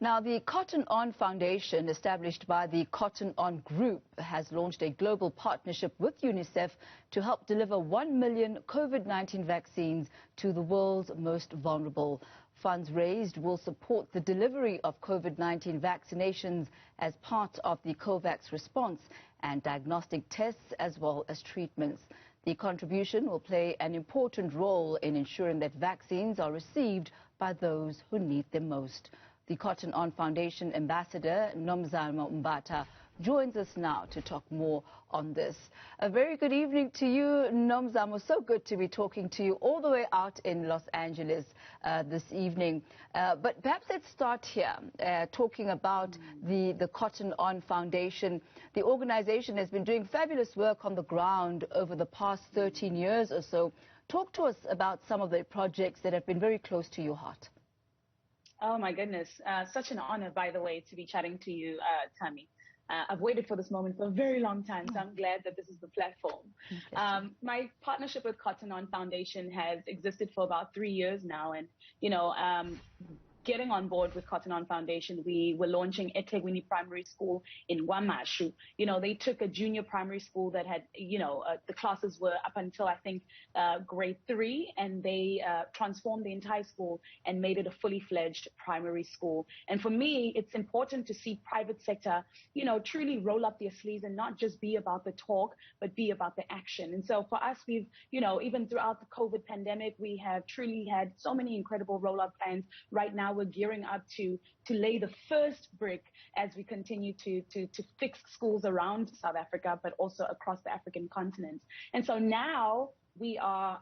Now, the Cotton On Foundation, established by the Cotton On Group, has launched a global partnership with UNICEF to help deliver 1 million COVID-19 vaccines to the world's most vulnerable. Funds raised will support the delivery of COVID-19 vaccinations as part of the COVAX response and diagnostic tests as well as treatments. The contribution will play an important role in ensuring that vaccines are received by those who need them most. The Cotton On Foundation Ambassador, Nomzamo Mbatha, joins us now to talk more on this. A very good evening to you, Nomzamo. So good to be talking to you all the way out in Los Angeles this evening. But perhaps let's start here, talking about the Cotton On Foundation. The organization has been doing fabulous work on the ground over the past 13 years or so. Talk to us about some of the projects that have been very close to your heart. Oh, my goodness. Such an honor, by the way, to be chatting to you, Thami. I've waited for this moment for a very long time, so I'm glad that this is the platform. My partnership with Cotton On Foundation has existed for about 3 years now. And, getting on board with Cotton On Foundation, we were launching eThekwini Primary School in Wamashu. They took a junior primary school that had, the classes were up until, I think, grade 3, and they transformed the entire school and made it a fully fledged primary school. And for me, it's important to see private sector, truly roll up their sleeves and not just be about the talk, but be about the action. And so for us, we've, even throughout the COVID pandemic, we have truly had so many incredible roll-up plans. Right now, we're gearing up to lay the first brick as we continue to fix schools around South Africa, but also across the African continent. And so now we are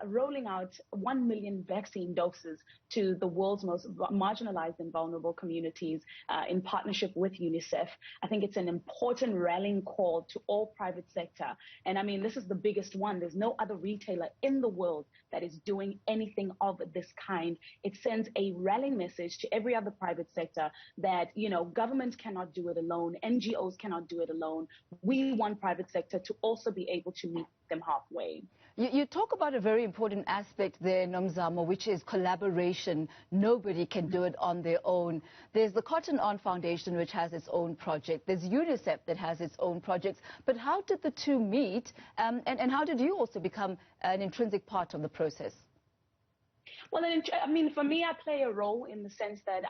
rolling out 1 million vaccine doses to the world's most marginalized and vulnerable communities in partnership with UNICEF. I think it's an important rallying call to all private sector. And I mean, this is the biggest one. There's no other retailer in the world that is doing anything of this kind. It sends a rallying message to every other private sector that, governments cannot do it alone. NGOs cannot do it alone. We want private sector to also be able to meet them halfway. You talk about a very important aspect there, Nomzamo, which is collaboration. Nobody can do it on their own. There's the Cotton On Foundation, which has its own project. There's UNICEF that has its own projects. But how did the two meet, and how did you also become an intrinsic part of the process? Well, I mean, for me, I play a role in the sense that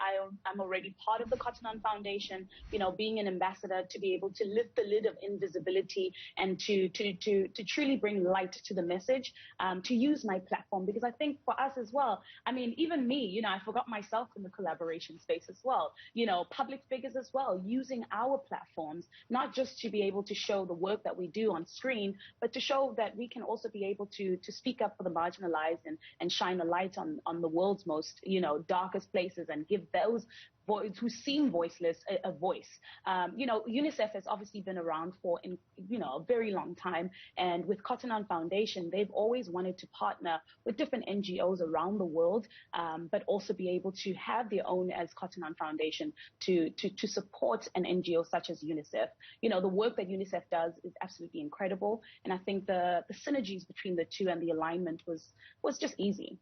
I'm already part of the Cotton On Foundation, being an ambassador to be able to lift the lid of invisibility and to truly bring light to the message, to use my platform, because I think for us as well, I mean, even me, I forgot myself in the collaboration space as well, public figures as well, using our platforms, not just to be able to show the work that we do on screen, but to show that we can also be able to speak up for the marginalized and shine a light on the world's most, darkest places and give those who seem voiceless a voice. UNICEF has obviously been around for, a very long time. And with Cotton On Foundation, they've always wanted to partner with different NGOs around the world, but also be able to have their own as Cotton On Foundation to support an NGO such as UNICEF. The work that UNICEF does is absolutely incredible. And I think the synergies between the two and the alignment was just easy.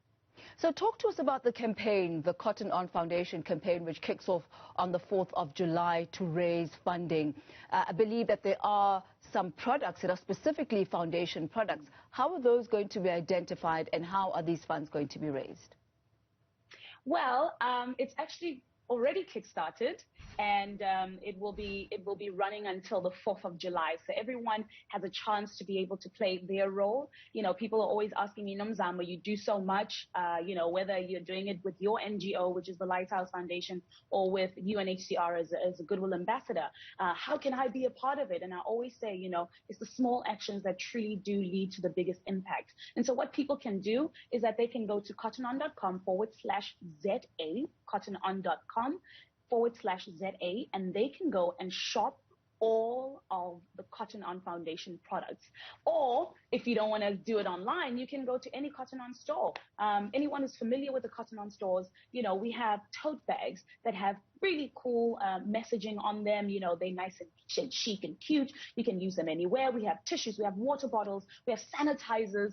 So talk to us about the campaign, the Cotton On Foundation campaign, which kicks off on the 4th of July to raise funding. I believe that there are some products that are specifically foundation products. How are those going to be identified, and how are these funds going to be raised? Well, it's actually already kickstarted, and it will be running until the 4th of July. So everyone has a chance to be able to play their role. People are always asking me, Nomzamo, you do so much, whether you're doing it with your NGO, which is the Lighthouse Foundation, or with UNHCR as a Goodwill Ambassador. How can I be a part of it? And I always say, it's the small actions that truly do lead to the biggest impact. And so what people can do is that they can go to cottonon.com/ZA, cottonon.com/ZA, and they can go and shop all of the Cotton On Foundation products. Or if you don't want to do it online, you can go to any Cotton On store. Anyone who's familiar with the Cotton On stores, you know, we have tote bags that have really cool messaging on them. You know, they're nice and chic and cute. You can use them anywhere. We have tissues, we have water bottles, we have sanitizers.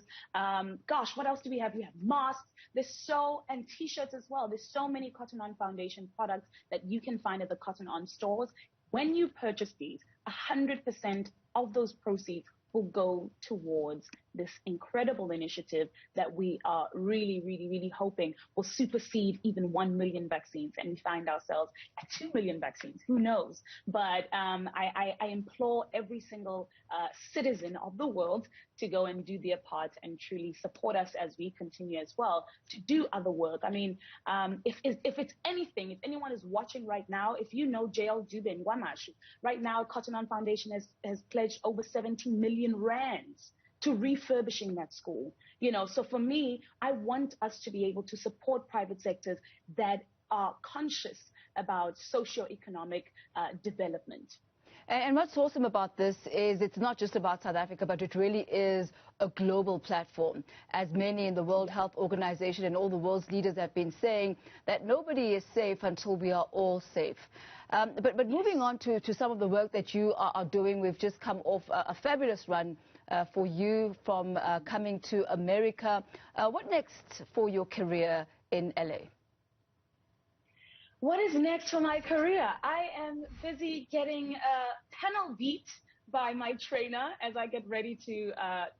Gosh, what else do we have? We have masks. And t-shirts as well. There's so many Cotton On Foundation products that you can find at the Cotton On stores. When you purchase these, 100% of those proceeds will go towards this incredible initiative that we are really hoping will supersede even 1 million vaccines, and we find ourselves at 2 million vaccines. Who knows? But I implore every single citizen of the world to go and do their part and truly support us as we continue as well to do other work. I mean, if it's anything, if anyone is watching right now, if you know JL Dube in Wamashu, right now Cotton On Foundation has pledged over 17 million rands to refurbishing that school. You know, so for me, I want us to be able to support private sectors that are conscious about socioeconomic development. And what's awesome about this is it's not just about South Africa, but it really is a global platform. As many in the World Health Organization and all the world's leaders have been saying, that nobody is safe until we are all safe. But moving on to some of the work that you are doing, we've just come off a fabulous run for you from coming to America. What next for your career in LA? What is next for my career? I am busy getting panel beat by my trainer as I get ready to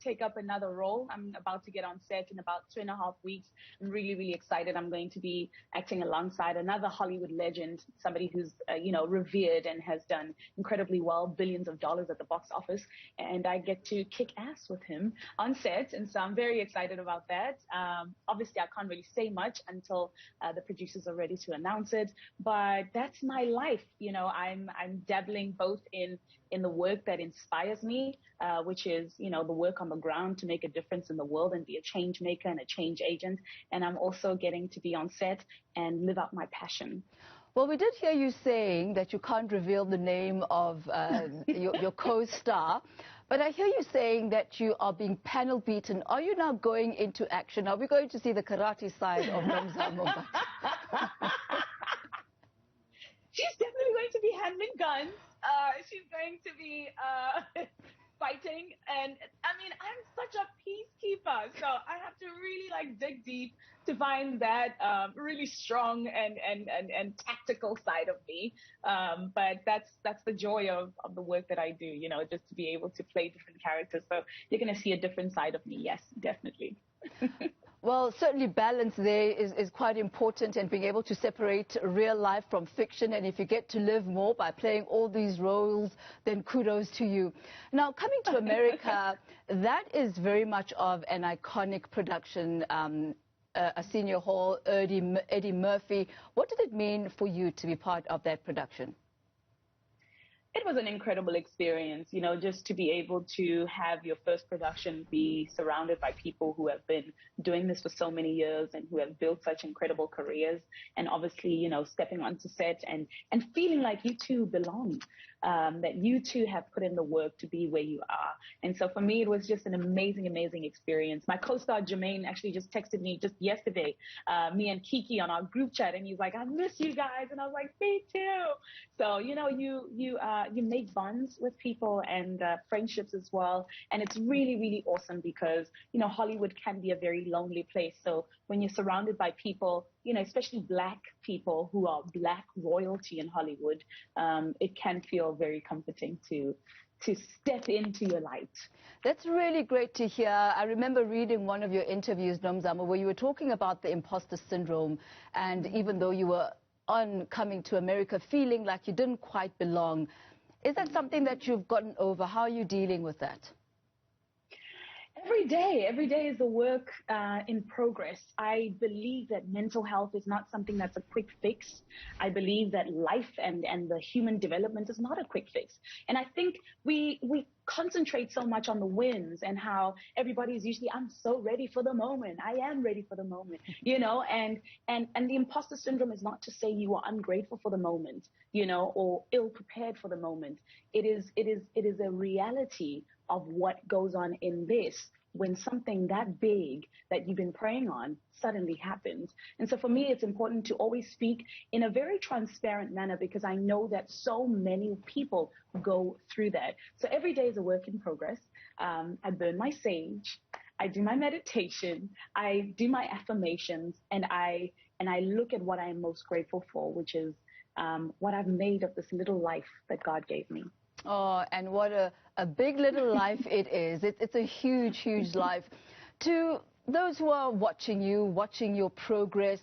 take up another role. I'm about to get on set in about 2.5 weeks. I'm really excited. I'm going to be acting alongside another Hollywood legend, somebody who's you know, revered and has done incredibly well, billions of dollars at the box office, and I get to kick ass with him on set, and so I'm very excited about that. Obviously, I can't really say much until the producers are ready to announce it, but that's my life. You know, I'm dabbling both in the work that inspires me, which is, you know, the work on the ground to make a difference in the world and be a change maker and a change agent. And I'm also getting to be on set and live out my passion. Well, we did hear you saying that you can't reveal the name of your co-star, but I hear you saying that you are being panel beaten. Are you now going into action? Are we going to see the karate side of Nomzamo Mbatha? She's definitely going to be handling guns. She's going to be fighting, and I mean, I'm such a peacekeeper, so I have to really like dig deep to find that really strong and tactical side of me. But that's the joy of the work that I do, you know, just to be able to play different characters. So you're going to see a different side of me. Yes, definitely. Well, certainly balance there is quite important, and being able to separate real life from fiction. And if you get to live more by playing all these roles, then kudos to you. Now, coming to America, that is very much of an iconic production. Arsenio Hall, Eddie Murphy. What did it mean for you to be part of that production? It was an incredible experience, you know, just to be able to have your first production be surrounded by people who have been doing this for so many years and who have built such incredible careers, and obviously, you know, stepping onto set and feeling like you two belong, that you two have put in the work to be where you are. And so for me, it was just an amazing experience. My co-star Jermaine actually just texted me just yesterday, me and Kiki on our group chat, and he's like, I miss you guys. And I was like, me too. So, you know, you make bonds with people and friendships as well. And it's really awesome because, you know, Hollywood can be a very lonely place. So when you're surrounded by people, you know, especially Black people who are Black royalty in Hollywood, it can feel very comforting to step into your light. That's really great to hear. I remember reading one of your interviews, Nomzamo, where you were talking about the imposter syndrome, and even though you were on coming to America feeling like you didn't quite belong. Is that something that you've gotten over? How are you dealing with that? Every day is a work in progress. I believe that mental health is not something that's a quick fix. I believe that life and the human development is not a quick fix. And I think we concentrate so much on the wins and how everybody's usually, I'm so ready for the moment. I am ready for the moment, you know, and the imposter syndrome is not to say you are ungrateful for the moment, you know, or ill prepared for the moment. It is a reality of what goes on in this when something that big that you've been praying on suddenly happens. And so for me, it's important to always speak in a very transparent manner because I know that so many people go through that. So every day is a work in progress. I burn my sage, I do my meditation, I do my affirmations, and I look at what I am most grateful for, which is what I've made of this little life that God gave me. Oh, and what a big little life it is. It's a huge, huge life. To those who are watching your progress,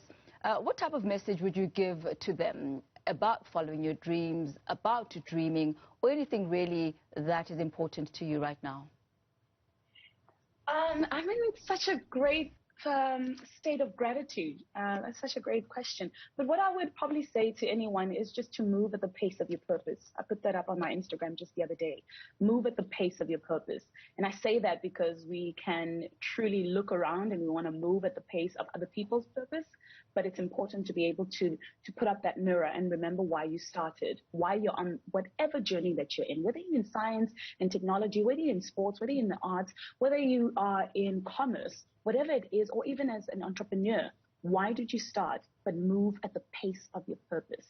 what type of message would you give to them about following your dreams, about dreaming, or anything really that is important to you right now? I'm in such a great state of gratitude. That's such a great question. But what I would probably say to anyone is just to move at the pace of your purpose. I put that up on my Instagram just the other day. Move at the pace of your purpose. And I say that because we can truly look around and we want to move at the pace of other people's purpose. But it's important to be able to put up that mirror and remember why you started, why you're on whatever journey that you're in, whether you're in science and technology, whether you're in sports, whether you're in the arts, whether you are in commerce, whatever it is, or even as an entrepreneur, why did you start? But move at the pace of your purpose.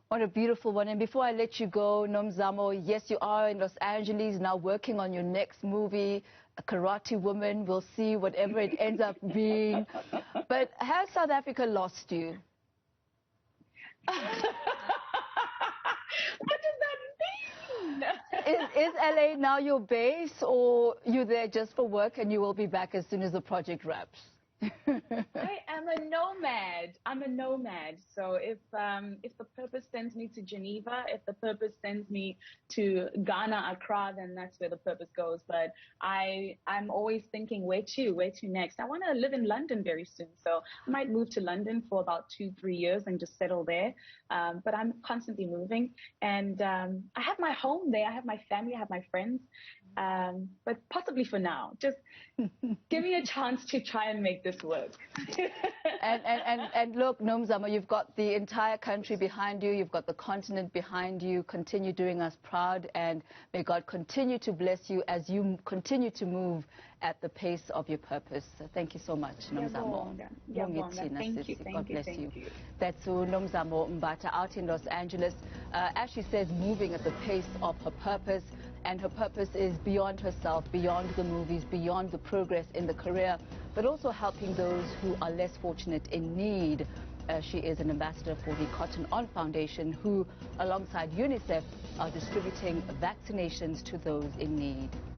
What a beautiful one. And before I let you go, Nomzamo, yes, you are in Los Angeles now working on your next movie, A Karate Woman. We'll see whatever it ends up being. But has South Africa lost you? What does that mean? Is LA now your base, or you there just for work and you will be back as soon as the project wraps? I am a nomad. I'm a nomad. So if the purpose sends me to Geneva, if the purpose sends me to Ghana, Accra, then that's where the purpose goes. But I'm always thinking, where to next? I want to live in London very soon. So I might move to London for about 2-3 years and just settle there. But I'm constantly moving. And I have my home there. I have my family. I have my friends. But possibly for now, just give me a chance to try and make this work. and look, Nomzamo, you've got the entire country behind you. You've got the continent behind you. Continue doing us proud, and may God continue to bless you as you continue to move at the pace of your purpose. So thank you so much, Nomzamo. Thank you. God bless you. That's Nomzamo Mbatha out in Los Angeles. As she says, moving at the pace of her purpose. And her purpose is beyond herself, beyond the movies, beyond the progress in the career, but also helping those who are less fortunate in need. She is an ambassador for the Cotton On Foundation, who, alongside UNICEF, are distributing vaccinations to those in need.